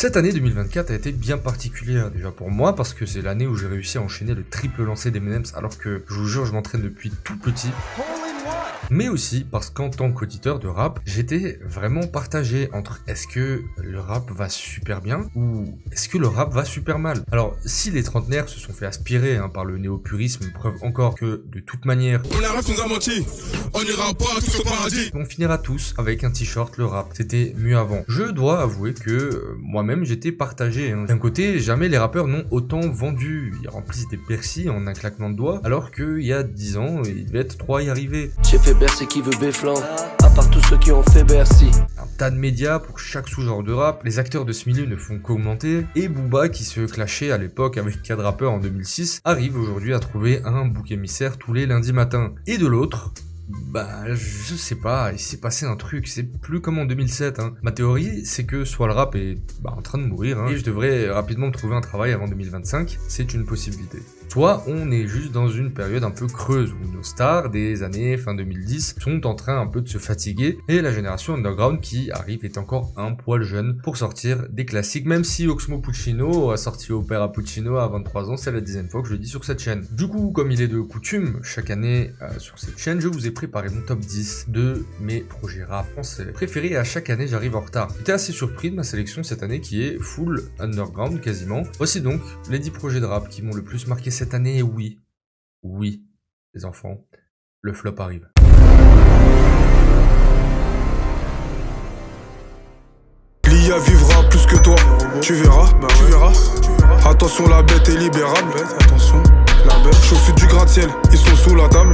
Cette année 2024 a été bien particulière déjà pour moi parce que c'est l'année où j'ai réussi à enchaîner le triple lancer d'Eminem alors que je vous jure je m'entraîne depuis tout petit. Mais aussi parce qu'en tant qu'auditeur de rap, j'étais vraiment partagé entre est-ce que le rap va super bien ou est-ce que le rap va super mal. Alors si les trentenaires se sont fait aspirer par le néo-purisme, preuve encore que de toute manière on a nous a menti, on ira pas tous au paradis. On finira tous avec un t-shirt le rap, c'était mieux avant. Je dois avouer que moi-même j'étais partagé. D'un côté, jamais les rappeurs n'ont autant vendu, ils remplissent des Bercy en un claquement de doigts, alors qu'il y a 10 ans, il devait être 3 à y arriver. J'ai fait Bercy qui veut Béflan, à part tous ceux qui ont fait Bercy. Un tas de médias pour chaque sous-genre de rap, les acteurs de ce milieu ne font qu'augmenter, et Booba, qui se clashait à l'époque avec 4 rappeurs en 2006, arrive aujourd'hui à trouver un bouc émissaire tous les lundis matins. Et de l'autre, je sais pas, il s'est passé un truc, c'est plus comme en 2007. Ma théorie, c'est que soit le rap est en train de mourir, et je devrais rapidement me trouver un travail avant 2025, c'est une possibilité. Soit on est juste dans une période un peu creuse où nos stars des années fin 2010 sont en train un peu de se fatiguer et la génération underground qui arrive est encore un poil jeune pour sortir des classiques, même si Oxmo Puccino a sorti Opera Puccino à 23 ans, c'est la 10e fois que je le dis sur cette chaîne. Du coup, comme il est de coutume, chaque année sur cette chaîne, je vous ai préparé mon top 10 de mes projets rap français préférés et à chaque année j'arrive en retard. J'étais assez surpris de ma sélection cette année qui est full underground quasiment. Voici donc les 10 projets de rap qui m'ont le plus marqué cette année. Oui, les enfants, le flop arrive. L'IA vivra plus que toi, tu verras. Attention, la bête est libérable. Attention, la bête. Chauffe du gratte-ciel, ils sont sous la table,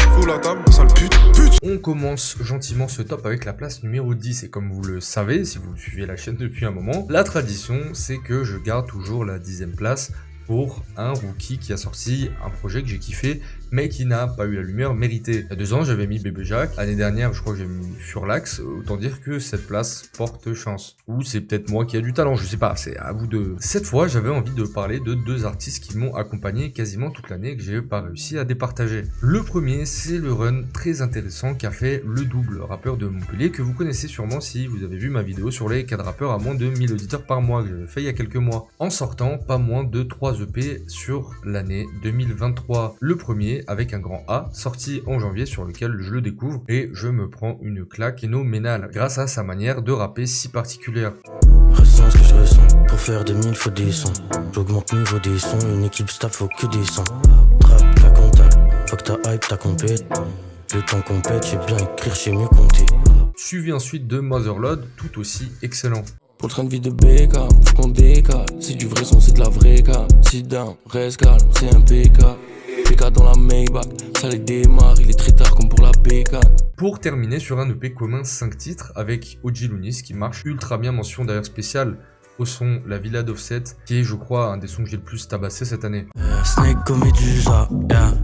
sale pute. On commence gentiment ce top avec la place numéro 10 et comme vous le savez, si vous suivez la chaîne depuis un moment, la tradition c'est que je garde toujours la 10e place pour un rookie qui a sorti un projet que j'ai kiffé mais qui n'a pas eu la lumière méritée. Il y a 2 ans j'avais mis Bébé Jacques, l'année dernière je crois que j'ai mis Furlax, autant dire que cette place porte chance. Ou c'est peut-être moi qui a du talent, je sais pas, c'est à vous de... Cette fois j'avais envie de parler de 2 artistes qui m'ont accompagné quasiment toute l'année et que j'ai pas réussi à départager. Le premier c'est le run très intéressant qu'a fait le double rappeur de Montpellier que vous connaissez sûrement si vous avez vu ma vidéo sur les 4 rappeurs à moins de 1000 auditeurs par mois que j'avais fait il y a quelques mois. En sortant pas moins de 3 EP sur l'année 2023. Le premier avec un grand A, sorti en janvier sur lequel je le découvre et je me prends une claque phénoménale grâce à sa manière de rapper si particulière. Ressens ce que je ressens, pour faire 2000 faut des sons. J'augmente niveau des sons, une équipe staff faut que des sons. Trap, ta contact, faut que ta hype, ta compète. Le temps qu'on pète, j'ai bien écrire, j'ai mieux compter. Suivi ensuite de Motherload, tout aussi excellent. Pour le train de vie de BK, faut qu'on décale. C'est du vrai son, c'est de la vraie calme. Sit down, reste calme, c'est impeccable. PK dans la Maybach, ça les démarre, il est très tard comme pour la BK. Pour terminer sur un EP commun 5 titres avec OG Lunis qui marche ultra bien, mention d'ailleurs spéciale au son La Villa d'Offset qui est je crois un des sons que j'ai le plus tabassé cette année. Snake comme Medusa,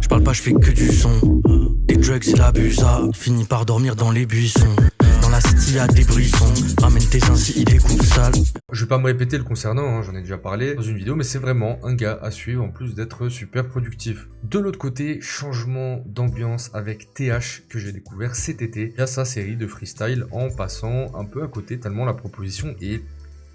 je parle pas, je fais que du son. Les drugs c'est l'abusa, finis par dormir dans les buissons. Dans la city y'a des bruissons, ramène tes ainsi il découpe sale. Je vais pas me répéter le concernant, j'en ai déjà parlé dans une vidéo, mais c'est vraiment un gars à suivre en plus d'être super productif. De l'autre côté, changement d'ambiance avec TH que j'ai découvert cet été. Il y a sa série de freestyle en passant un peu à côté tellement la proposition est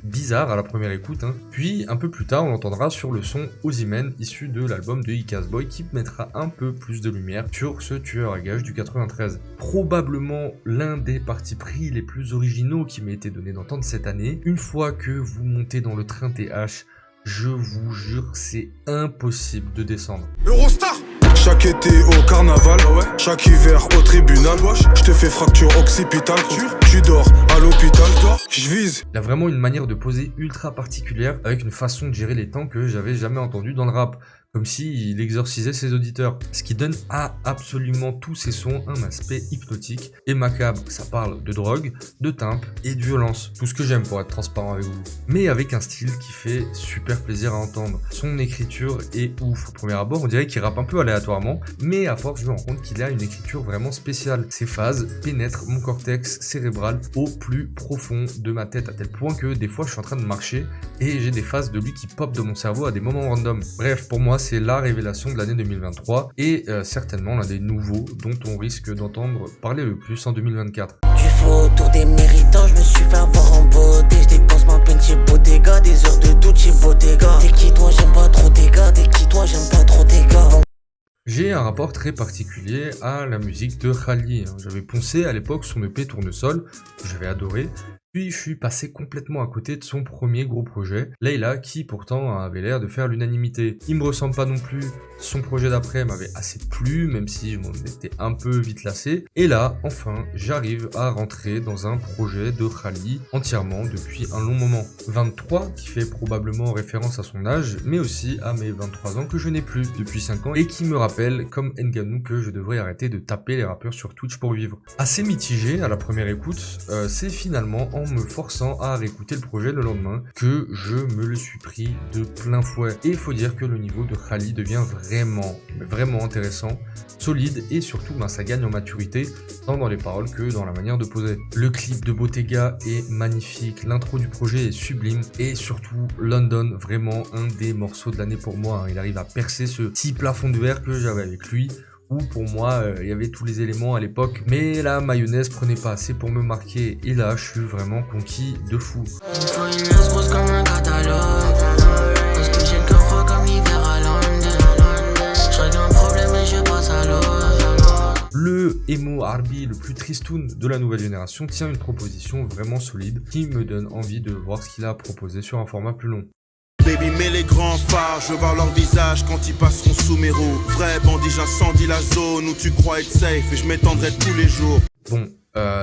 bizarre à la première écoute. Puis un peu plus tard on l'entendra sur le son Ozymen issu de l'album de Icazboy qui mettra un peu plus de lumière sur ce tueur à gages du 93. Probablement l'un des partis pris les plus originaux qui m'a été donné d'entendre cette année. Une fois que vous montez dans le train TH, je vous jure c'est impossible de descendre. Eurostar. Chaque été au carnaval, chaque hiver au tribunal. Je te fais fracture occipitale, tu dors à l'hôpital, je vise. Il a vraiment une manière de poser ultra particulière avec une façon de gérer les temps que j'avais jamais entendu dans le rap. Comme s'il exorcisait ses auditeurs. Ce qui donne à absolument tous ces sons un aspect hypnotique et macabre. Ça parle de drogue, de timbre et de violence. Tout ce que j'aime pour être transparent avec vous. Mais avec un style qui fait super plaisir à entendre. Son écriture est ouf. Au premier abord, on dirait qu'il rappe un peu aléatoirement. Mais à force, je me rends compte qu'il a une écriture vraiment spéciale. Ses phases pénètrent mon cortex cérébral au plus profond de ma tête. À tel point que des fois, je suis en train de marcher et j'ai des phases de lui qui pop dans mon cerveau à des moments random. Bref, pour moi, c'est la révélation de l'année 2023 et certainement l'un des nouveaux dont on risque d'entendre parler le plus en 2024. Du faux autour des méritants, je me suis fait avoir en beauté, je dépense ma peine chez Bottega, des heures de un rapport très particulier à la musique de Khali. J'avais poncé à l'époque son EP Tournesol, que j'avais adoré, puis je suis passé complètement à côté de son premier gros projet, Layla, qui pourtant avait l'air de faire l'unanimité. Il me ressemble pas non plus, son projet d'après m'avait assez plu, même si je m'en étais un peu vite lassé. Et là, enfin, j'arrive à rentrer dans un projet de Khali entièrement depuis un long moment. 23, qui fait probablement référence à son âge, mais aussi à mes 23 ans que je n'ai plus depuis 5 ans, et qui me rappelle, comme Ngannou, que je devrais arrêter de taper les rappeurs sur Twitch pour vivre. Assez mitigé à la première écoute, c'est finalement en me forçant à réécouter le projet le lendemain que je me le suis pris de plein fouet. Et il faut dire que le niveau de Khali devient vraiment intéressant, solide, et surtout ça gagne en maturité, tant dans les paroles que dans la manière de poser. Le clip de Bottega est magnifique, l'intro du projet est sublime, et surtout London, vraiment un des morceaux de l'année pour moi. Il arrive à percer ce petit plafond de verre que j'avais avec lui, où pour moi il y avait tous les éléments à l'époque, mais la mayonnaise prenait pas assez pour me marquer, et là je suis vraiment conquis de fou. Le emo R&B le plus tristoun de la nouvelle génération tient une proposition vraiment solide qui me donne envie de voir ce qu'il a proposé sur un format plus long. Baby, mets les grands phares, je veux voir leur visage quand ils passeront sous mes roues. Vrai bandit, j'incendie la zone où tu crois être safe et je m'étendrai tous les jours. Bon,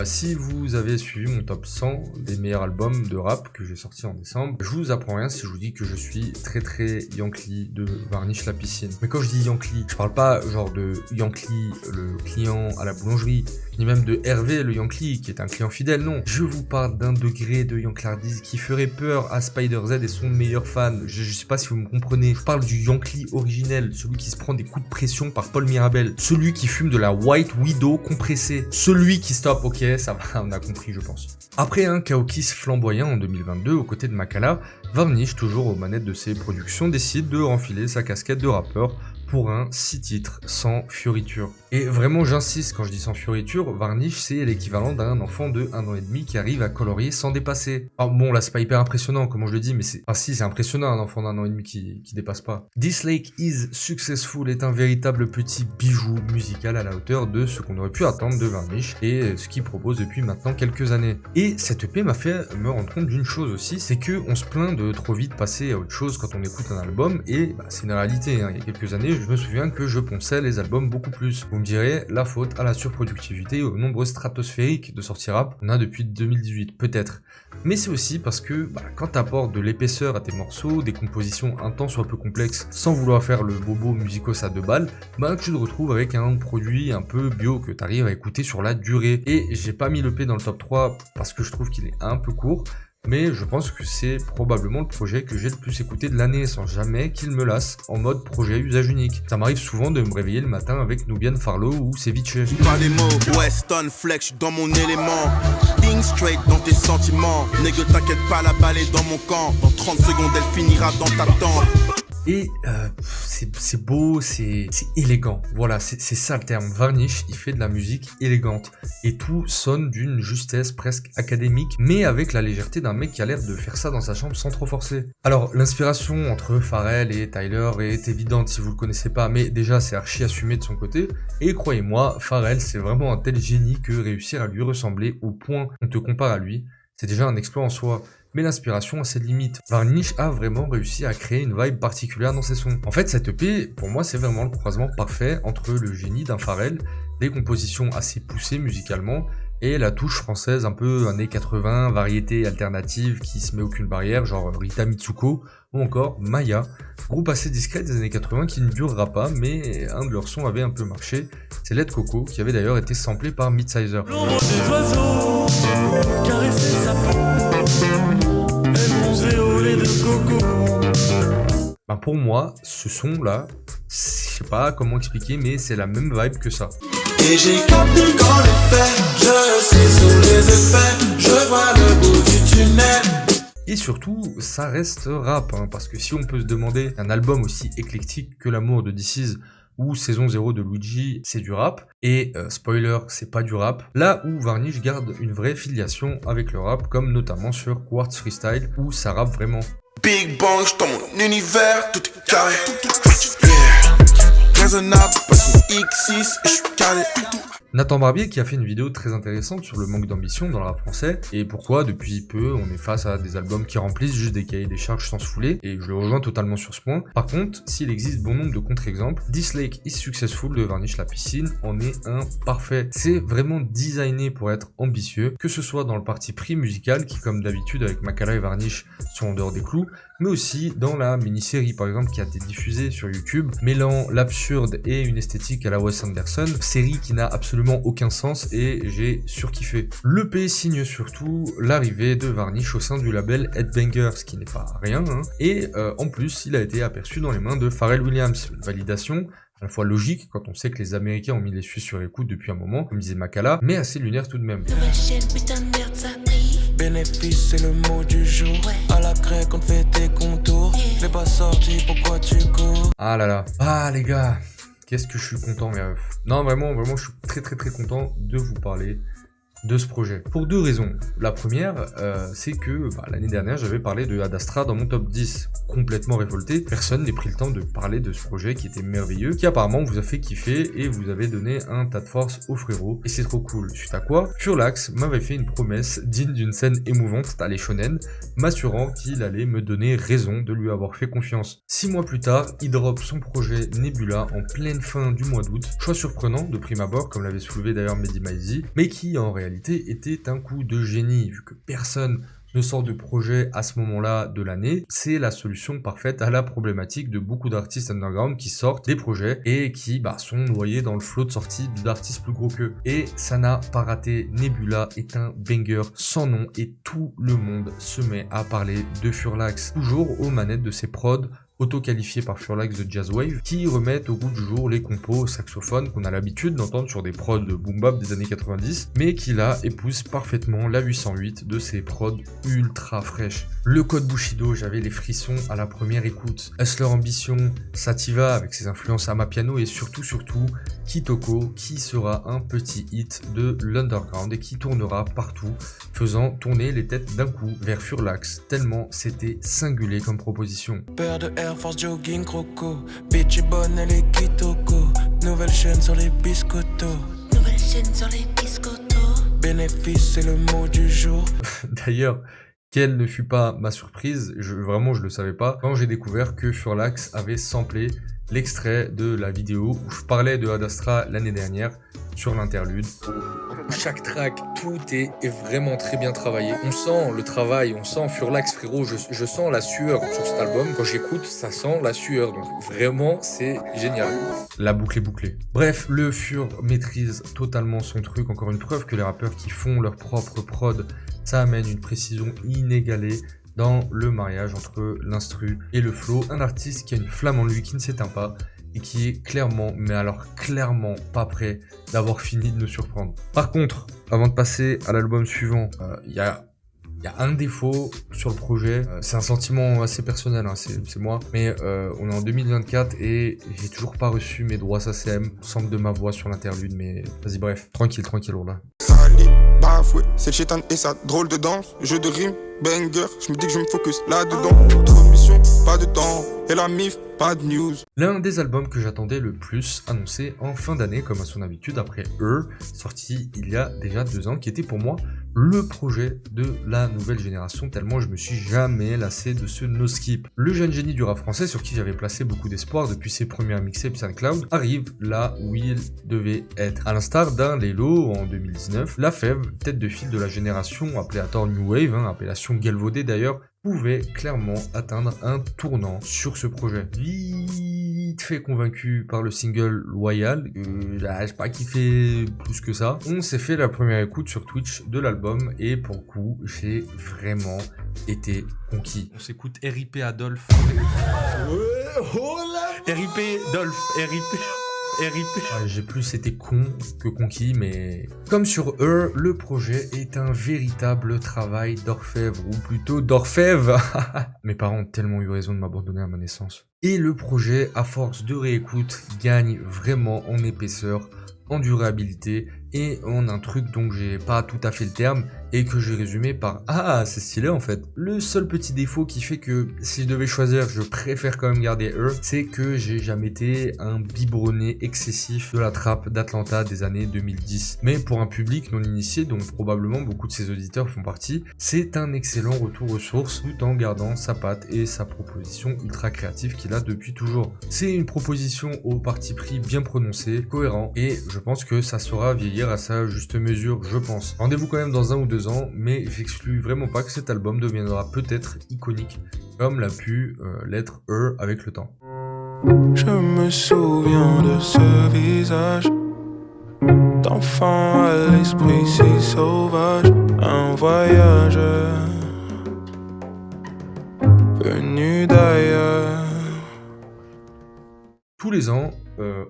si vous avez suivi mon top 100 des meilleurs albums de rap que j'ai sorti en décembre, je vous apprends rien si je vous dis que je suis très Yankee de Varnish la piscine. Mais quand je dis Yankee, je parle pas genre de Yankee le client à la boulangerie, ni même de Hervé le Yankee qui est un client fidèle, non. Je vous parle d'un degré de Yanklardise qui ferait peur à Spider Z et son meilleur fan. Je sais pas si vous me comprenez. Je parle du Yankee originel, celui qui se prend des coups de pression par Paul Mirabel, celui qui fume de la White Widow compressée, celui qui stoppe. Ok, ça va, on a compris, je pense. Après un Kaokis flamboyant en 2022 aux côtés de Makala, Varnish, toujours aux manettes de ses productions, décide de renfiler sa casquette de rappeur pour un 6 titres sans fioriture. Et vraiment j'insiste quand je dis sans fioriture, Varnish c'est l'équivalent d'un enfant de 1 an et demi qui arrive à colorier sans dépasser. Alors bon là c'est pas hyper impressionnant comment je le dis, mais c'est... Ah si, c'est impressionnant un enfant d'1 an et demi qui dépasse pas. This Lake is Successful est un véritable petit bijou musical à la hauteur de ce qu'on aurait pu attendre de Varnish et ce qu'il propose depuis maintenant quelques années. Et cette EP m'a fait me rendre compte d'une chose aussi, c'est que on se plaint de trop vite passer à autre chose quand on écoute un album, et c'est une réalité, hein. Il y a quelques années je me souviens que je ponçais les albums beaucoup plus. Vous me direz, la faute à la surproductivité et aux nombreux stratosphériques de sorties rap qu'on a depuis 2018, peut-être. Mais c'est aussi parce que quand t'apportes de l'épaisseur à tes morceaux, des compositions un tant soit peu complexes, sans vouloir faire le bobo musicos à 2 balles, tu te retrouves avec un produit un peu bio que t'arrives à écouter sur la durée. Et j'ai pas mis l'EP dans le top 3 parce que je trouve qu'il est un peu court, mais je pense que c'est probablement le projet que j'ai le plus écouté de l'année sans jamais qu'il me lasse en mode projet usage unique. Ça m'arrive souvent de me réveiller le matin avec Nubian Farlow ou Ceviche. Pas des mots, Weston Flex dans mon élément. Think straight dans tes sentiments. Nègre t'inquiète pas, la balle est dans mon camp. Dans 30 secondes elle finira dans ta tente. Et c'est beau, c'est élégant. Voilà, c'est ça le terme. Varnish, il fait de la musique élégante. Et tout sonne d'une justesse presque académique, mais avec la légèreté d'un mec qui a l'air de faire ça dans sa chambre sans trop forcer. Alors, l'inspiration entre Pharrell et Tyler est évidente si vous le connaissez pas, mais déjà c'est archi assumé de son côté. Et croyez-moi, Pharrell c'est vraiment un tel génie que réussir à lui ressembler au point qu'on te compare à lui, c'est déjà un exploit en soi. Mais l'inspiration a ses limites. Varnish a vraiment réussi à créer une vibe particulière dans ses sons. En fait, cette EP, pour moi, c'est vraiment le croisement parfait entre le génie d'un Pharrell, des compositions assez poussées musicalement, et la touche française un peu années 80, variété alternative qui se met aucune barrière, genre Rita Mitsuko, ou encore Maya, groupe assez discret des années 80 qui ne durera pas, mais un de leurs sons avait un peu marché, c'est Let Coco, qui avait d'ailleurs été samplé par Midsizer. L'ombre des oiseaux, caresser sa peau, elle nous au lait de coco. Pour moi, ce son-là, je sais pas comment expliquer, mais c'est la même vibe que ça. Et j'ai capté quand les faits, je suis sous les effets, je vois le bout du tunnel. Et surtout, ça reste rap, parce que si on peut se demander un album aussi éclectique que L'amour de DC's ou Saison 0 de Luigi, c'est du rap, et spoiler, c'est pas du rap, là où Varnish garde une vraie filiation avec le rap, comme notamment sur Quartz Freestyle, où ça rappe vraiment. Big Bang, j'suis dans mon univers, tout est carré. raisonnable. Passe une X6 et je suis calé. Nathan Barbier qui a fait une vidéo très intéressante sur le manque d'ambition dans le rap français et pourquoi depuis peu on est face à des albums qui remplissent juste des cahiers des charges sans se fouler, et je le rejoins totalement sur ce point. Par contre, s'il existe bon nombre de contre-exemples, This Lake is Successful de Varnish La Piscine en est un parfait. C'est vraiment designé pour être ambitieux, que ce soit dans le parti pris musical qui comme d'habitude avec Makala et Varnish sont en dehors des clous, mais aussi dans la mini-série par exemple qui a été diffusée sur YouTube, mêlant l'absurde et une esthétique à la Wes Anderson, série qui n'a absolument aucun sens et j'ai surkiffé. L'EP signe surtout l'arrivée de Varnish au sein du label Headbanger, ce qui n'est pas rien, hein. Et en plus il a été aperçu dans les mains de Pharrell Williams, une validation à la fois logique quand on sait que les Américains ont mis les Suisses sur écoute depuis un moment, comme disait Makala, mais assez lunaire tout de même. Bénéfice c'est le mot du jour. À la grecque on te fait tes contours. Je l'ai pas sorti, pourquoi tu cours? Ah là là. Ah les gars, qu'est-ce que je suis content les refs. Non vraiment je suis très content de vous parler de ce projet. Pour deux raisons. La première, c'est que l'année dernière, j'avais parlé de Ad Astra dans mon top 10. Complètement révolté, personne n'ait pris le temps de parler de ce projet qui était merveilleux, qui apparemment vous a fait kiffer et vous avez donné un tas de force aux frérots. Et c'est trop cool. Suite à quoi, Furlax m'avait fait une promesse digne d'une scène émouvante à les shonen, m'assurant qu'il allait me donner raison de lui avoir fait confiance. 6 mois plus tard, il drop son projet Nebula en pleine fin du mois d'août. Choix surprenant de prime abord, comme l'avait soulevé d'ailleurs Mehdi Maizi, mais qui en réalité était un coup de génie, vu que personne ne sort de projet à ce moment-là de l'année. C'est la solution parfaite à la problématique de beaucoup d'artistes underground qui sortent des projets et qui sont noyés dans le flot de sorties d'artistes plus gros qu'eux. Et ça n'a pas raté. Nebula est un banger sans nom et tout le monde se met à parler de Furlax, toujours aux manettes de ses prods auto-qualifiés par Furlax de Jazzwave, qui remettent au goût du jour les compos saxophones qu'on a l'habitude d'entendre sur des prods de boom bap des années 90, mais qui là épousent parfaitement la 808 de ces prods ultra fraîches. Le code Bushido, j'avais les frissons à la première écoute. Hustler Ambition, Sativa avec ses influences Amapiano et surtout Kitoko, qui sera un petit hit de l'underground et qui tournera partout, faisant tourner les têtes d'un coup vers Furlax, tellement c'était singulier comme proposition. Paire de Air Force Jogging Croco. Bitch est bonne, elle est Kitoko. Nouvelle chaîne sur les biscottos. Nouvelle chaîne sur les biscottos. Bénéfice c'est le mot du jour. D'ailleurs, quelle ne fut pas ma surprise, je le savais pas, quand j'ai découvert que Furlax avait samplé l'extrait de la vidéo où je parlais de Ad Astra l'année dernière sur l'interlude. Chaque track, tout est vraiment très bien travaillé. On sent le travail, on sent Furlax frérot, je sens la sueur sur cet album. Quand j'écoute, ça sent la sueur, donc vraiment c'est génial. La boucle est bouclée. Bref, le Fur maîtrise totalement son truc, encore une preuve que les rappeurs qui font leur propre prod, ça amène une précision inégalée dans le mariage entre l'instru et le flow. Un artiste qui a une flamme en lui qui ne s'éteint pas et qui est clairement, mais alors clairement pas prêt d'avoir fini de nous surprendre. Par contre, avant de passer à l'album suivant, il y a un défaut sur le projet, c'est un sentiment assez personnel, hein, c'est moi, mais on est en 2024 et j'ai toujours pas reçu mes droits SACM, semble de ma voix sur l'interlude, mais vas-y bref, tranquille, on là. Sali, bafoué, c'est le chétan et sa drôle de danse. Jeu de rime, banger, je me dis que je me focus là-dedans. Trop de mission, pas de temps, et la mif, pas de news. L'un des albums que j'attendais le plus, annoncé en fin d'année comme à son habitude après sorti il y a déjà 2 ans, qui était pour moi le projet de la nouvelle génération, tellement je me suis jamais lassé de ce no-skip. Le jeune génie du rap français sur qui j'avais placé beaucoup d'espoir depuis ses premières mixtapes SoundCloud arrive là où il devait être. À l'instar d'un Lelo en 2019, La Fève, tête de file de la génération appelée à tort New Wave, appellation galvaudée d'ailleurs, pouvait clairement atteindre un tournant sur ce projet. Vite fait convaincu par le single Loyal, j'ai pas kiffé plus que ça. On s'est fait la première écoute sur Twitch de l'album et pour le coup, j'ai vraiment été conquis. On s'écoute RIP Adolphe. RIP Dolph, RIP. J'ai plus été con que conquis, mais comme sur le projet est un véritable travail d'orfèvre, ou plutôt d'orfèvre. Mes parents ont tellement eu raison de m'abandonner à ma naissance. Et le projet, à force de réécoute, gagne vraiment en épaisseur, en durabilité et on a un truc dont j'ai pas tout à fait le terme et que j'ai résumé par ah c'est stylé en fait. Le seul petit défaut qui fait que si je devais choisir, je préfère quand même garder eux, c'est que j'ai jamais été un biberonné excessif de la trappe d'Atlanta des années 2010. Mais pour un public non initié, dont probablement beaucoup de ses auditeurs font partie, c'est un excellent retour aux sources tout en gardant sa patte et sa proposition ultra créative qu'il a depuis toujours. C'est une proposition au parti pris bien prononcé, cohérent, et je pense que ça saura vieillir à sa juste mesure, je pense. Rendez-vous quand même dans 1 ou 2 ans, mais j'exclus vraiment pas que cet album deviendra peut-être iconique, comme l'a pu l'être Her avec le temps. Je me souviens de ce visage d'enfant à l'esprit si sauvage, un voyageur venu d'ailleurs. Tous les ans,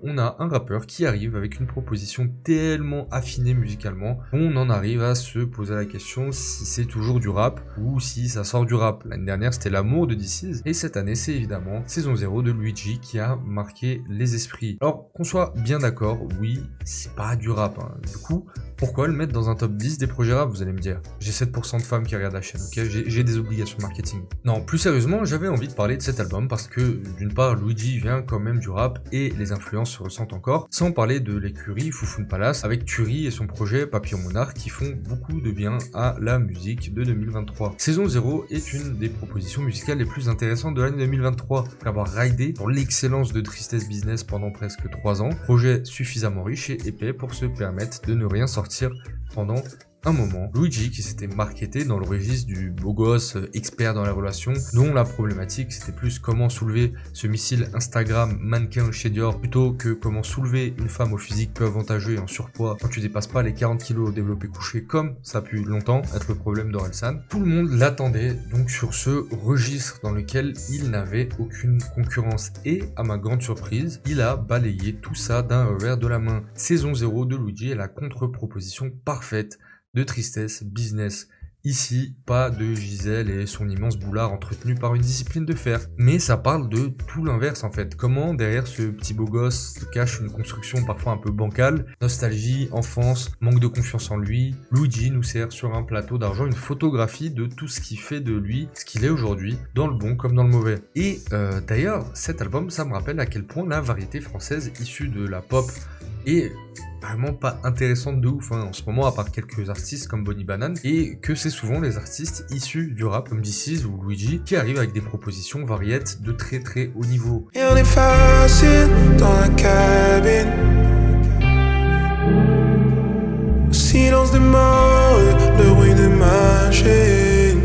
on a un rappeur qui arrive avec une proposition tellement affinée musicalement qu'on en arrive à se poser la question si c'est toujours du rap ou si ça sort du rap. L'année dernière c'était L'amour de DC's et cette année c'est évidemment Saison 0 de Luigi qui a marqué les esprits. Alors qu'on soit bien d'accord, oui c'est pas du rap, hein. Du coup pourquoi le mettre dans un top 10 des projets rap, vous allez me dire. J'ai 7% de femmes qui regardent la chaîne, ok, j'ai des obligations marketing. Non, plus sérieusement, j'avais envie de parler de cet album parce que d'une part Luigi vient quand même du rap et les influences se ressentent encore, sans parler de l'écurie Foufoune Palace avec Turi et son projet Papillon Monarque qui font beaucoup de bien à la musique de 2023. Saison 0 est une des propositions musicales les plus intéressantes de l'année 2023, après avoir raidé pour l'excellence de Tristesse Business pendant presque 3 ans, projet suffisamment riche et épais pour se permettre de ne rien sortir pendant un moment. Luigi qui s'était marketé dans le registre du beau gosse expert dans les relations, dont la problématique c'était plus comment soulever ce missile Instagram mannequin chez Dior plutôt que comment soulever une femme au physique peu avantageux et en surpoids quand tu dépasses pas les 40 kg au développé couché comme ça a pu longtemps être le problème d'Orelsan. Tout le monde l'attendait donc sur ce registre dans lequel il n'avait aucune concurrence et à ma grande surprise, il a balayé tout ça d'un revers de la main. Saison 0 de Luigi est la contre-proposition parfaite de Tristesse Business. Ici, pas de Gisèle et son immense boulard entretenu par une discipline de fer. Mais ça parle de tout l'inverse en fait. Comment derrière ce petit beau gosse se cache une construction parfois un peu bancale, nostalgie, enfance, manque de confiance en lui. Luigi nous sert sur un plateau d'argent une photographie de tout ce qui fait de lui ce qu'il est aujourd'hui, dans le bon comme dans le mauvais. Et d'ailleurs, cet album, ça me rappelle à quel point la variété française issue de la pop est vraiment pas intéressante de ouf en ce moment, à part quelques artistes comme Bonnie Banane, et que c'est souvent les artistes issus du rap comme DC's ou Luigi qui arrivent avec des propositions variettes de très très haut niveau. Et on est facile dans la cabine, silence des morts, le bruit des machines.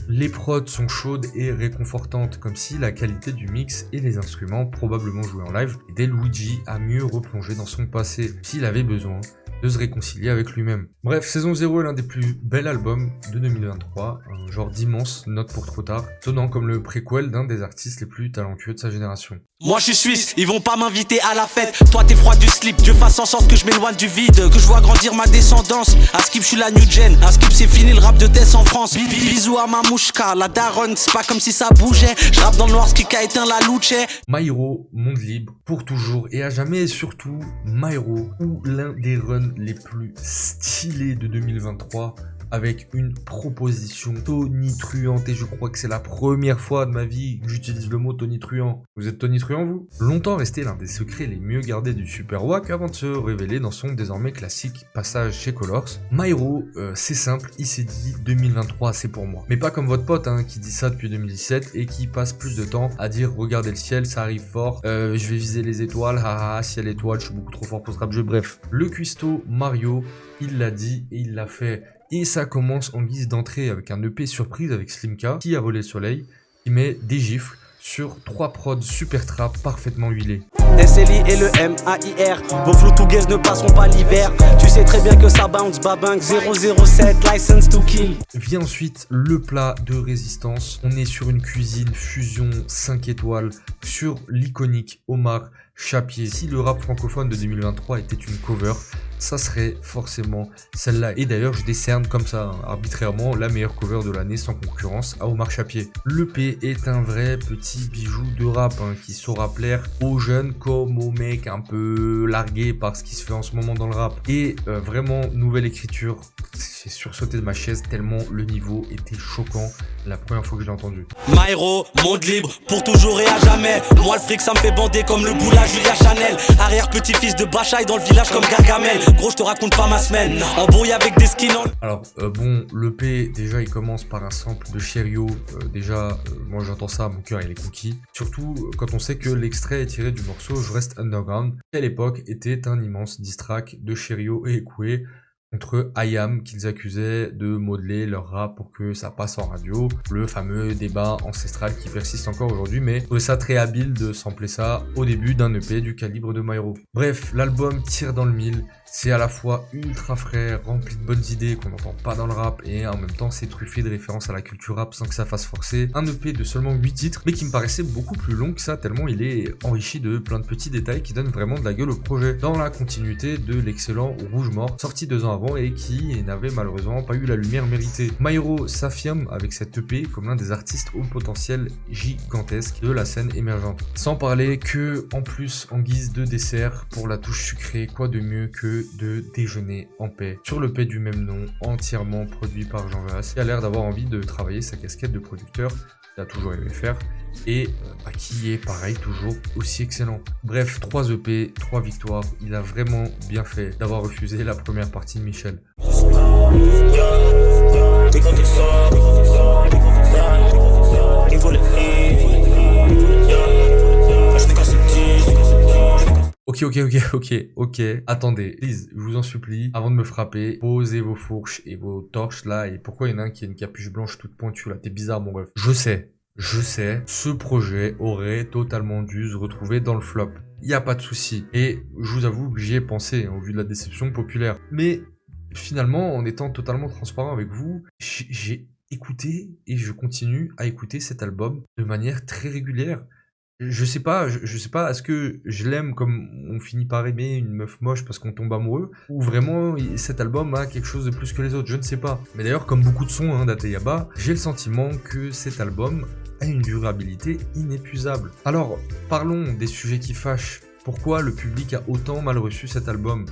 Les prods sont chaudes et réconfortantes, comme si la qualité du mix et les instruments probablement joués en live aidaient Luigi à mieux replonger dans son passé, s'il avait besoin de se réconcilier avec lui-même. Bref, Saison 0 est l'un des plus bels albums de 2023, un genre d'immense note pour trop tard, sonnant comme le préquel d'un des artistes les plus talentueux de sa génération. Moi je suis suisse, ils vont pas m'inviter à la fête. Toi t'es froid du slip, Dieu fasse en sorte que je m'éloigne du vide, que je vois grandir ma descendance. À Skip je suis la new gen, à Skip c'est fini le rap de Tess en France. Bisous à ma mouchka, la daronne, c'est pas comme si ça bougeait. Je rappe dans le noir, ce qui a éteint la louche. Myro, monde libre, pour toujours et à jamais, et surtout Myro, ou l'un des runs les plus stylés de 2023, avec une proposition tonitruante, et je crois que c'est la première fois de ma vie que j'utilise le mot tonitruant. Vous êtes tonitruant vous? Longtemps resté l'un des secrets les mieux gardés du Super Wack avant de se révéler dans son désormais classique passage chez Colors. Myro, c'est simple, il s'est dit 2023 c'est pour moi. Mais pas comme votre pote qui dit ça depuis 2017 et qui passe plus de temps à dire regardez le ciel, ça arrive fort, je vais viser les étoiles, haha, ciel étoile, je suis beaucoup trop fort pour ce rap jeu. Bref, le cuistot Mario, il l'a dit et il l'a fait. Et ça commence en guise d'entrée avec un EP surprise avec Slimka qui a volé le soleil, qui met des gifles sur 3 prods super trap parfaitement huilés. SLI et le MAIR, vos flows to guess ne passeront pas l'hiver. Tu sais très bien que ça bounce, babang 007, license to kill. Vient ensuite le plat de résistance. On est sur une cuisine fusion 5 étoiles sur l'iconique Omar Chapier. Si le rap francophone de 2023 était une cover, ça serait forcément celle-là. Et d'ailleurs, je décerne comme ça, arbitrairement, la meilleure cover de l'année sans concurrence à Omar Chapier. L'EP est un vrai petit bijou de rap qui saura plaire aux jeunes comme aux mecs un peu largués par ce qui se fait en ce moment dans le rap. Et vraiment, nouvelle écriture. J'ai sursauté de ma chaise tellement le niveau était choquant la première fois que je l'ai entendu. My héros, monde libre, pour toujours et à jamais. Moi le fric ça me fait bander comme le boula Julia Chanel. Arrière petit-fils de Bachaï dans le village comme Gargamel. Gros je te raconte pas ma semaine, embrouillé avec des skins. Alors bon, l'EP déjà il commence par un sample de Cherio. Moi j'entends ça, mon cœur il est conquis. Surtout quand on sait que l'extrait est tiré du morceau Je reste underground, qui à l'époque était un immense diss track de Cherio et Ekoué contre IAM qu'ils accusaient de modeler leur rap pour que ça passe en radio. Le fameux débat ancestral qui persiste encore aujourd'hui, mais je trouvais ça très habile de sampler ça au début d'un EP du calibre de Myro. Bref, l'album tire dans le mille, c'est à la fois ultra frais, rempli de bonnes idées qu'on n'entend pas dans le rap et en même temps c'est truffé de références à la culture rap sans que ça fasse forcer. Un EP de seulement 8 titres, mais qui me paraissait beaucoup plus long que ça tellement il est enrichi de plein de petits détails qui donnent vraiment de la gueule au projet. Dans la continuité de l'excellent Rouge Mort, sorti 2 ans avant et qui n'avait malheureusement pas eu la lumière méritée. Myro s'affirme avec cette EP comme l'un des artistes au potentiel gigantesque de la scène émergente. Sans parler que, en plus, en guise de dessert, pour la touche sucrée, quoi de mieux que de déjeuner en paix. Sur l'EP du même nom, entièrement produit par Jean Vasse, qui a l'air d'avoir envie de travailler sa casquette de producteur, qu'il a toujours aimé faire, et qui est pareil toujours aussi excellent. Bref, 3 EP, 3 victoires, il a vraiment bien fait d'avoir refusé la première partie de Michel. Ok, attendez, please, je vous en supplie, avant de me frapper, posez vos fourches et vos torches là, et pourquoi il y en a un qui a une capuche blanche toute pointue là, t'es bizarre mon ref. Je sais, ce projet aurait totalement dû se retrouver dans le flop. Y a pas de souci. Et je vous avoue que j'y ai pensé, au vu de la déception populaire. Mais finalement, en étant totalement transparent avec vous, j'ai écouté et je continue à écouter cet album de manière très régulière. Je sais pas, est-ce que je l'aime comme on finit par aimer une meuf moche parce qu'on tombe amoureux, ou vraiment cet album a quelque chose de plus que les autres, je ne sais pas. Mais d'ailleurs, comme beaucoup de sons d'Ateyaba, j'ai le sentiment que cet album a une durabilité inépuisable. Alors, parlons des sujets qui fâchent. Pourquoi le public a autant mal reçu cet album ?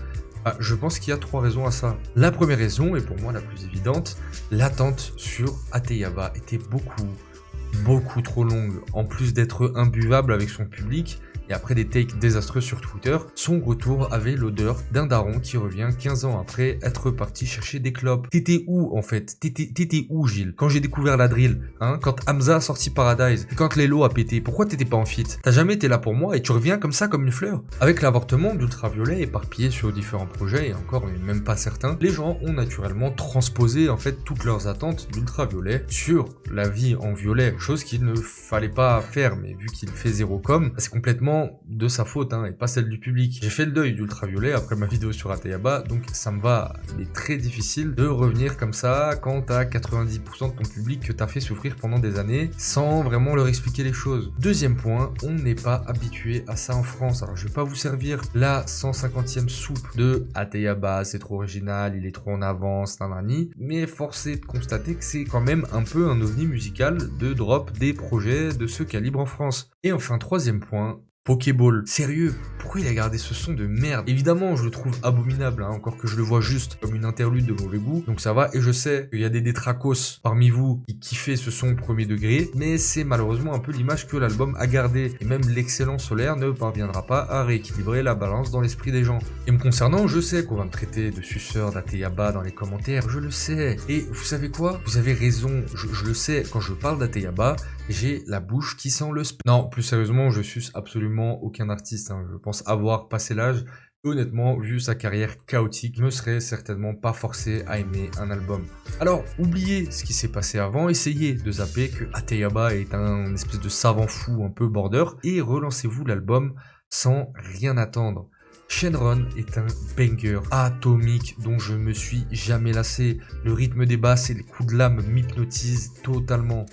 Je pense qu'il y a 3 raisons à ça. La première raison, et pour moi la plus évidente, l'attente sur Ateyaba était beaucoup trop longue. En plus d'être imbuvable avec son public, et après des takes désastreux sur Twitter, son retour avait l'odeur d'un daron qui revient 15 ans après être parti chercher des clopes. T'étais où en fait ? T'étais où Gilles ? Quand j'ai découvert la drill, quand Hamza a sorti Paradise, et quand Lelo a pété, pourquoi t'étais pas en feat ? T'as jamais été là pour moi et tu reviens comme ça comme une fleur ? Avec l'avortement d'Ultraviolet éparpillé sur différents projets, et encore même pas certains, les gens ont naturellement transposé en fait toutes leurs attentes d'Ultraviolet sur la vie en violet, chose qu'il ne fallait pas faire, mais vu qu'il fait zéro com, c'est complètement de sa faute et pas celle du public. J'ai fait le deuil d'Ultraviolet après ma vidéo sur Ateyaba, donc ça me va, mais très difficile de revenir comme ça quand t'as 90% de ton public que t'as fait souffrir pendant des années sans vraiment leur expliquer les choses. Deuxième point, on n'est pas habitué à ça en France. Alors je vais pas vous servir la 150e soupe de Ateyaba, c'est trop original, il est trop en avance, nanani, mais force est de constater que c'est quand même un peu un ovni musical de drop des projets de ce calibre en France. Et enfin, troisième point, Pokéball. Sérieux, pourquoi il a gardé ce son de merde ? Évidemment, je le trouve abominable, encore que je le vois juste comme une interlude de mauvais goût, donc ça va, et je sais qu'il y a des détracos parmi vous qui kiffaient ce son premier degré, mais c'est malheureusement un peu l'image que l'album a gardé, et même l'excellent Solaire ne parviendra pas à rééquilibrer la balance dans l'esprit des gens. Et me concernant, je sais qu'on va me traiter de suceur d'Ateyaba dans les commentaires, je le sais, et vous savez quoi ? Vous avez raison, je le sais, quand je parle d'Ateyaba, j'ai la bouche qui sent le Non, plus sérieusement, je suce absolument aucun artiste. Je pense avoir passé l'âge. Et honnêtement, vu sa carrière chaotique, je me serais certainement pas forcé à aimer un album. Alors, oubliez ce qui s'est passé avant, essayez de zapper que Ateyaba est un espèce de savant fou un peu border, et relancez-vous l'album sans rien attendre. Shenron est un banger atomique dont je me suis jamais lassé. Le rythme des basses et les coups de lame m'hypnotisent totalement.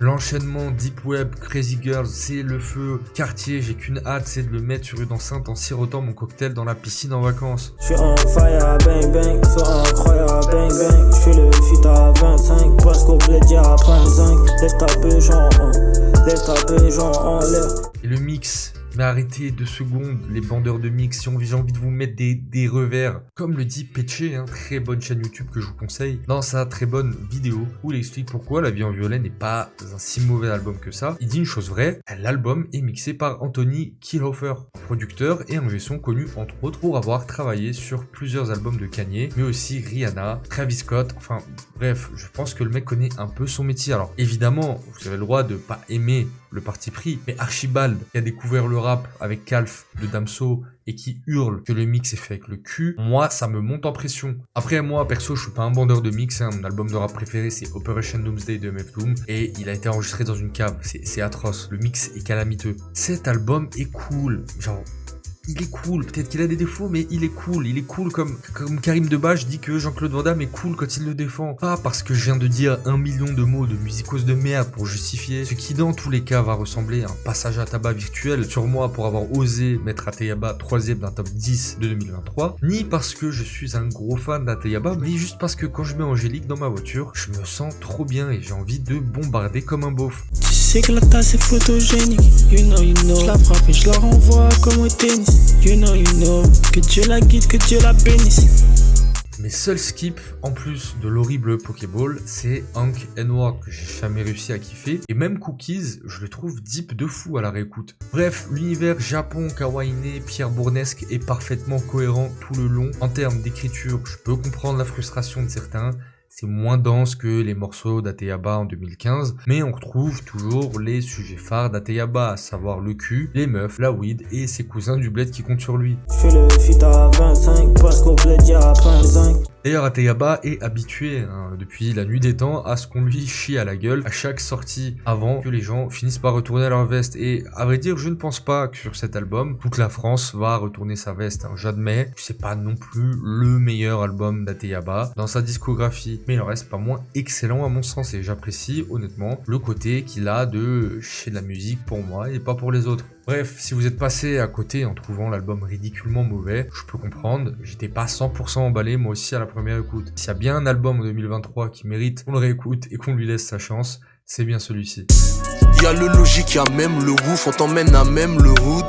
L'enchaînement Deep Web, Crazy Girls, c'est le feu. Quartier, j'ai qu'une hâte, c'est de le mettre sur une enceinte en sirotant mon cocktail dans la piscine en vacances. J'suis en fire, bang bang, sois incroyable, bang bang. J'fais le feat à 25, presque au bled à 25. Laisse ta péjon en l'air. Et le mix, mais arrêtez 2 secondes, les bandeurs de mix, si j'ai envie de vous mettre des revers. Comme le dit Péché, très bonne chaîne YouTube que je vous conseille, dans sa très bonne vidéo, où il explique pourquoi La Vie en Violet n'est pas un si mauvais album que ça. Il dit une chose vraie, l'album est mixé par Anthony Killhofer, producteur et ingé son connu entre autres pour avoir travaillé sur plusieurs albums de Kanye, mais aussi Rihanna, Travis Scott, enfin bref, je pense que le mec connaît un peu son métier. Alors évidemment, vous avez le droit de pas aimer le parti pris, mais Archibald, qui a découvert le rap avec Calf de Damso et qui hurle que le mix est fait avec le cul, moi ça me monte en pression. Après moi perso je suis pas un bandeur de mix, mon album de rap préféré c'est Operation Doomsday de MF Doom et il a été enregistré dans une cave, c'est atroce, le mix est calamiteux. Cet album est cool, genre il est cool, peut-être qu'il a des défauts, mais il est cool comme Karim Debache dit que Jean-Claude Van Damme est cool quand il le défend. Pas parce que je viens de dire 1 million de mots de musicos de merde pour justifier, ce qui dans tous les cas va ressembler à un passage à tabac virtuel sur moi pour avoir osé mettre Ateyaba 3ème d'un top 10 de 2023, ni parce que je suis un gros fan d'Ateyaba, mais juste parce que quand je mets Angélique dans ma voiture, je me sens trop bien et j'ai envie de bombarder comme un beauf. Tu sais que la tasse est photogénique, you know, je la frappe et je la renvoie comme au tennis, you know, que Dieu la guide, que Dieu la bénisse. Mes seuls skips, en plus de l'horrible Pokéball, c'est Hank N-Word que j'ai jamais réussi à kiffer, et même Cookies, je le trouve deep de fou à la réécoute. Bref, l'univers Japon, Kawaii, Pierre Bournesque est parfaitement cohérent tout le long. En termes d'écriture, je peux comprendre la frustration de certains, c'est moins dense que les morceaux d'Ateyaba en 2015, mais on retrouve toujours les sujets phares d'Ateyaba, à savoir le cul, les meufs, la weed et ses cousins du bled qui comptent sur lui. J'fais le feat à 25, presque au bled à 25. D'ailleurs, Ateyaba est habitué depuis la nuit des temps à ce qu'on lui chie à la gueule à chaque sortie avant que les gens finissent par retourner à leur veste. Et à vrai dire, je ne pense pas que sur cet album, toute la France va retourner sa veste. J'admets, c'est pas non plus le meilleur album d'Ateyaba dans sa discographie, mais il en reste pas moins excellent à mon sens et j'apprécie honnêtement le côté qu'il a de chier de la musique pour moi et pas pour les autres. Bref, si vous êtes passé à côté en trouvant l'album ridiculement mauvais, je peux comprendre, j'étais pas 100% emballé moi aussi à la première écoute. S'il y a bien un album en 2023 qui mérite qu'on le réécoute et qu'on lui laisse sa chance, c'est bien celui-ci. Y'a le logique, y'a même le ouf, on t'emmène à même le hood.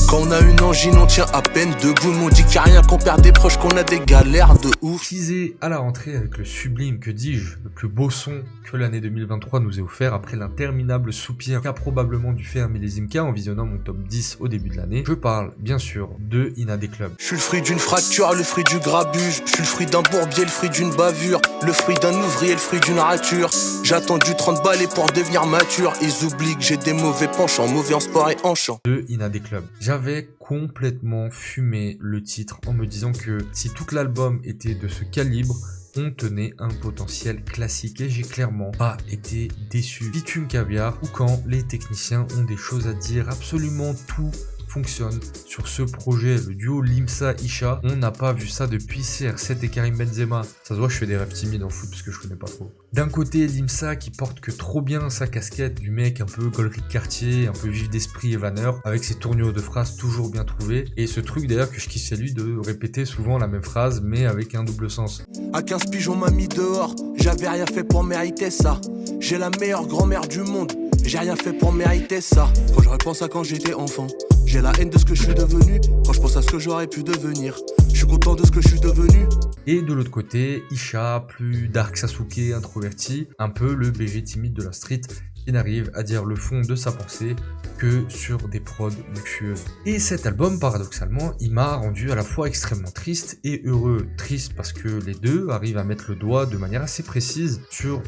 Quand on a une angine, on tient à peine debout. On dit qu'il n'y a rien qu'on perd des proches, qu'on a des galères de ouf. Teasé à la rentrée avec le sublime, que dis-je, le plus beau son que l'année 2023 nous ait offert après l'interminable soupir qu'a probablement dû faire Millésime K en visionnant mon top 10 au début de l'année. Je parle bien sûr de Ina des Clubs. Je suis le fruit d'une fracture, le fruit du grabuge. Je suis le fruit d'un bourbier, le fruit d'une bavure. Le fruit d'un ouvrier, le fruit d'une rature. J'ai attendu 30 balais pour devenir mature. Ils oublient que j'ai des mauvais penchants, mauvais en sport et en chant. De Ina des Clubs. J'avais complètement fumé le titre en me disant que si tout l'album était de ce calibre, on tenait un potentiel classique et j'ai clairement pas été déçu. Bitume Caviar ou quand les techniciens ont des choses à dire, absolument tout fonctionne sur ce projet. Le duo Limsa-Isha, on n'a pas vu ça depuis CR7 et Karim Benzema. Ça se voit, je fais des rêves timides en foot parce que je connais pas trop. D'un côté, Limsa qui porte que trop bien sa casquette du mec un peu gaulerie de quartier, un peu vif d'esprit et vanneur, avec ses tournures de phrases toujours bien trouvées. Et ce truc d'ailleurs que je kiffe, c'est lui de répéter souvent la même phrase mais avec un double sens. À 15 piges on m'a mis dehors, j'avais rien fait pour mériter ça. J'ai la meilleure grand-mère du monde, j'ai rien fait pour mériter ça. Quand je repense à quand j'étais enfant, j'ai la haine de ce que je suis devenu. Quand je pense à ce que j'aurais pu devenir, je suis content de ce que je suis devenu. Et de l'autre côté, Isha, plus dark Sasuke, introverti, un peu le BG timide de la street, qui n'arrive à dire le fond de sa pensée que sur des prods luxueuses. Et cet album, paradoxalement, il m'a rendu à la fois extrêmement triste et heureux. Triste parce que les deux arrivent à mettre le doigt de manière assez précise sur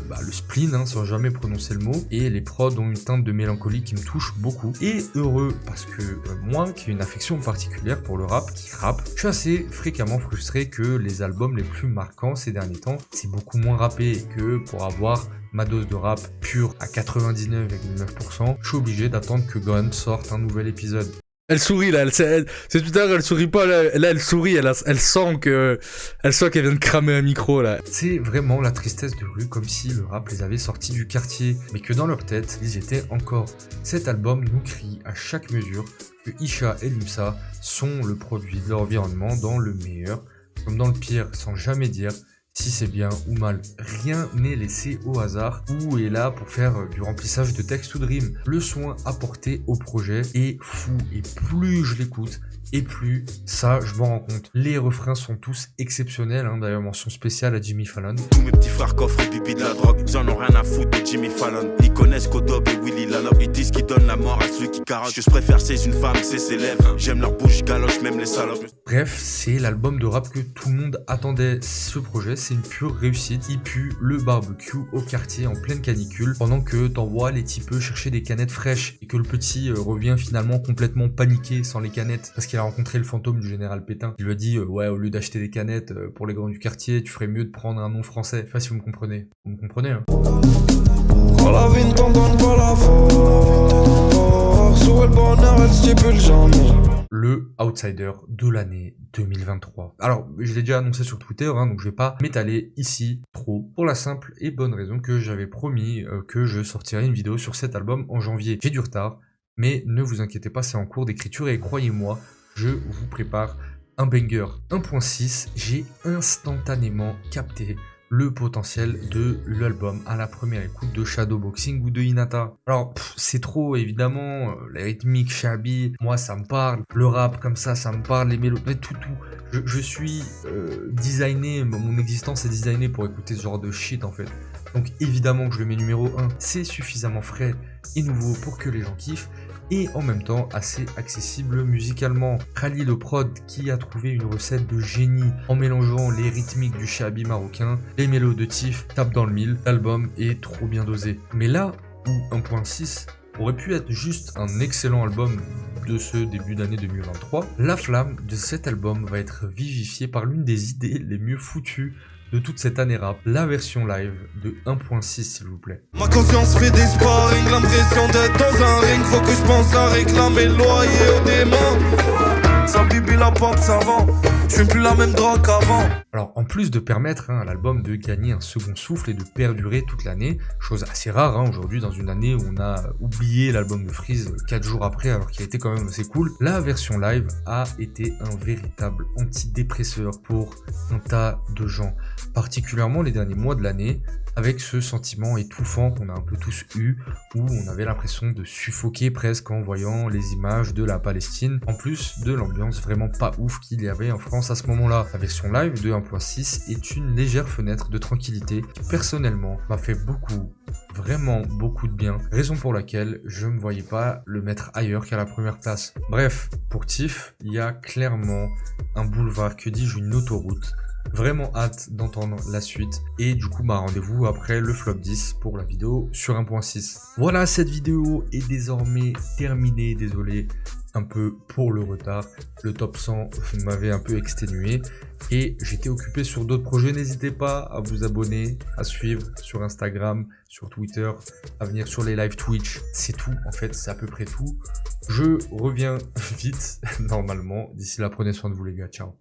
le spleen, sans jamais prononcer le mot, et les prods ont une teinte de mélancolie qui me touche beaucoup. Et heureux parce que moi, qui ai une affection particulière pour le rap, qui rappe, je suis assez fréquemment frustré que les albums les plus marquants ces derniers temps, c'est beaucoup moins rappé et que pour avoir ma dose de rap pure à 99,9%, je suis obligé d'attendre que Gon sorte un nouvel épisode. Elle sourit là, c'est tout à l'heure elle sourit pas, là elle sourit, elle sent qu'elle vient de cramer un micro là. C'est vraiment la tristesse de rue, comme si le rap les avait sortis du quartier, mais que dans leur tête, ils étaient encore. Cet album nous crie à chaque mesure que Isha et Limsa sont le produit de leur environnement dans le meilleur comme dans le pire, sans jamais dire si c'est bien ou mal. Rien n'est laissé au hasard ou est là pour faire du remplissage de texte ou de rime. Le soin apporté au projet est fou et plus je l'écoute et plus ça je m'en rends compte. Les refrains sont tous exceptionnels, hein. D'ailleurs mention spéciale à Jimmy Fallon. Tous mes petits frères coffrent et bibi de la drogue, ils en ont rien à foutre de Jimmy Fallon. Ils connaissent Kodob et Willy Lalop, ils disent qu'ils donnent la mort à celui qui carotte. Ce que je préfère c'est une femme, c'est ses lèvres. J'aime leur bouche, galoche, même les salopes. Bref, c'est l'album de rap que tout le monde attendait. Ce projet, c'est une pure réussite. Il pue le barbecue au quartier en pleine canicule pendant que t'envoies les typeux chercher des canettes fraîches et que le petit revient finalement complètement paniqué sans les canettes parce qu'il a rencontré le fantôme du général Pétain. Il lui a dit ouais, au lieu d'acheter des canettes pour les grands du quartier, tu ferais mieux de prendre un nom français. Je sais pas si vous me comprenez. Vous me comprenez, hein? Quand la vie ne t'en donne pas la force, où le bonheur elle stipule jamais. Le outsider de l'année 2023. Alors, je l'ai déjà annoncé sur Twitter, hein, donc je vais pas m'étaler ici trop, pour la simple et bonne raison que j'avais promis que je sortirais une vidéo sur cet album en janvier. J'ai du retard, mais ne vous inquiétez pas, c'est en cours d'écriture et croyez-moi, je vous prépare un banger. 1.6, j'ai instantanément capté le potentiel de l'album à la première écoute de Shadowboxing ou de Hinata. Alors, c'est trop, évidemment, les rythmiques, Shabby, moi ça me parle, le rap comme ça me parle, les mélodies, tout. Je suis designé, mon existence est designée pour écouter ce genre de shit en fait. Donc évidemment que je le mets numéro 1, c'est suffisamment frais et nouveau pour que les gens kiffent, et en même temps assez accessible musicalement. Khalil le prod qui a trouvé une recette de génie en mélangeant les rythmiques du shabby marocain, les mélos de Tiff tapent dans le mille, l'album est trop bien dosé. Mais là où 1.6 aurait pu être juste un excellent album de ce début d'année 2023, la flamme de cet album va être vivifiée par l'une des idées les mieux foutues de toute cette année rap, la version live de 1.6 s'il vous plaît. Ma conscience fait des sparring, l'impression d'être dans un ring. Faut que je pense à réclamer le loyer au démon. Sans bibi la porte savant, je suis plus la même drogue qu'avant. Alors en plus de permettre à l'album de gagner un second souffle et de perdurer toute l'année, chose assez rare aujourd'hui dans une année où on a oublié l'album de Freeze 4 jours après alors qu'il a été quand même assez cool, la version live a été un véritable antidépresseur pour un tas de gens, particulièrement les derniers mois de l'année, avec ce sentiment étouffant qu'on a un peu tous eu, où on avait l'impression de suffoquer presque en voyant les images de la Palestine, en plus de l'ambiance vraiment pas ouf qu'il y avait en France à ce moment-là. La version live de 1.6 est une légère fenêtre de tranquillité qui personnellement m'a fait vraiment beaucoup de bien, raison pour laquelle je me voyais pas le mettre ailleurs qu'à la première place. Bref, pour Tiff, il y a clairement un boulevard, que dis-je, une autoroute. Vraiment hâte d'entendre la suite et du coup rendez-vous après le flop 10 pour la vidéo sur 1.6. Voilà, cette vidéo est désormais terminée, désolé un peu pour le retard, le top 100 m'avait un peu exténué et j'étais occupé sur d'autres projets. N'hésitez pas à vous abonner, à suivre sur Instagram, sur Twitter, à venir sur les live Twitch, c'est tout en fait, c'est à peu près tout. Je reviens vite normalement, d'ici là prenez soin de vous les gars, ciao.